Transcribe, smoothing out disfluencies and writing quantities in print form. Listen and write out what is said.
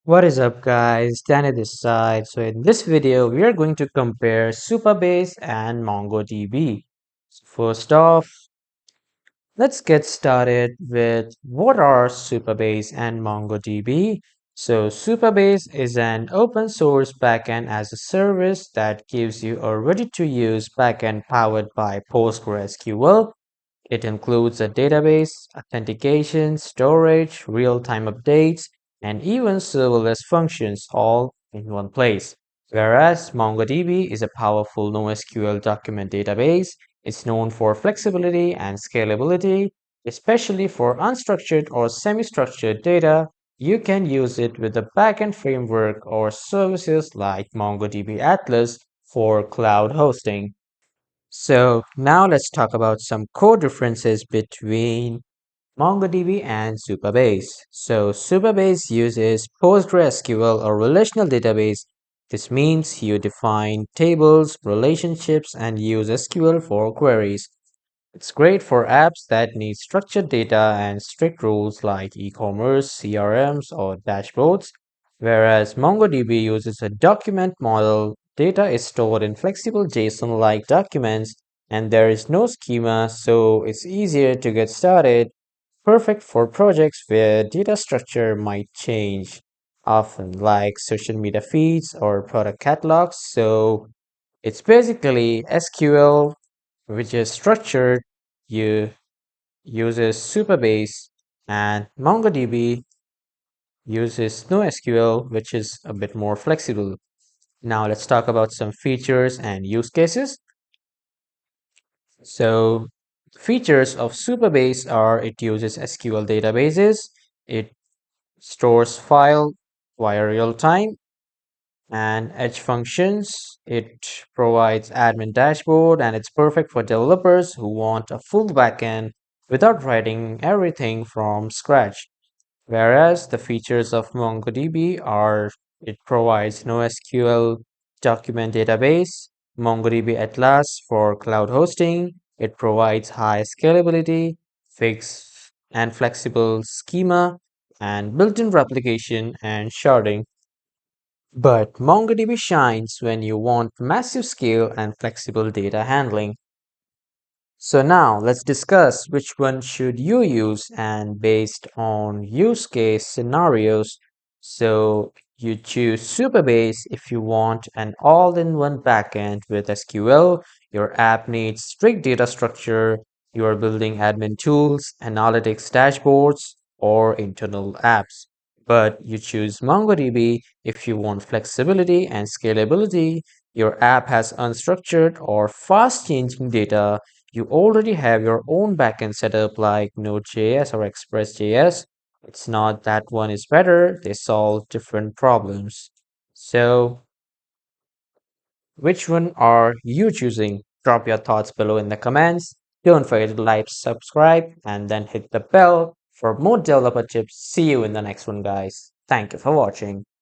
What is up guys, Danny this side. So in this video, we are going to compare Supabase and MongoDB. So first off, let's get started with what are Supabase and MongoDB. So Supabase is an open source backend as a service that gives you a ready to use backend powered by PostgreSQL. It includes a database, authentication, storage, real-time updates, and even serverless functions all in one place. Whereas MongoDB is a powerful NoSQL document database, it's known for flexibility and scalability, especially for unstructured or semi-structured data. You can use it with a backend framework or services like MongoDB Atlas for cloud hosting. So now let's talk about some core differences between MongoDB and Supabase. So Supabase uses PostgreSQL or relational database. This means you define tables, relationships, and use SQL for queries. It's great for apps that need structured data and strict rules like e-commerce, CRMs, or dashboards, whereas MongoDB uses a document model. Data is stored in flexible JSON-like documents, and there is no schema, so it's easier to get started. Perfect for projects where data structure might change often, like social media feeds or product catalogs. So it's basically SQL, which is structured, you uses Supabase, and MongoDB uses NoSQL, which is a bit more flexible. Now let's talk about some features and use cases. So features of Supabase are it uses SQL databases, it stores file via real time, and edge functions. It provides admin dashboard and it's perfect for developers who want a full backend without writing everything from scratch. Whereas the features of MongoDB are it provides NoSQL document database, MongoDB Atlas for cloud hosting, it provides high scalability, fixed and flexible schema, and built-in replication and sharding. But MongoDB shines when you want massive scale and flexible data handling. So now let's discuss which one should you use and based on use case scenarios. So you choose Supabase if you want an all-in-one backend with SQL, your app needs strict data structure, you are building admin tools, analytics dashboards, or internal apps. But you choose MongoDB if you want flexibility and scalability, your app has unstructured or fast-changing data, you already have your own backend setup like Node.js or Express.js. It's not that one is better, they solve different problems. So, which one are you choosing? Drop your thoughts below in the comments. Don't forget to like, subscribe, and then hit the bell for more developer tips. See you in the next one, guys. Thank you for watching.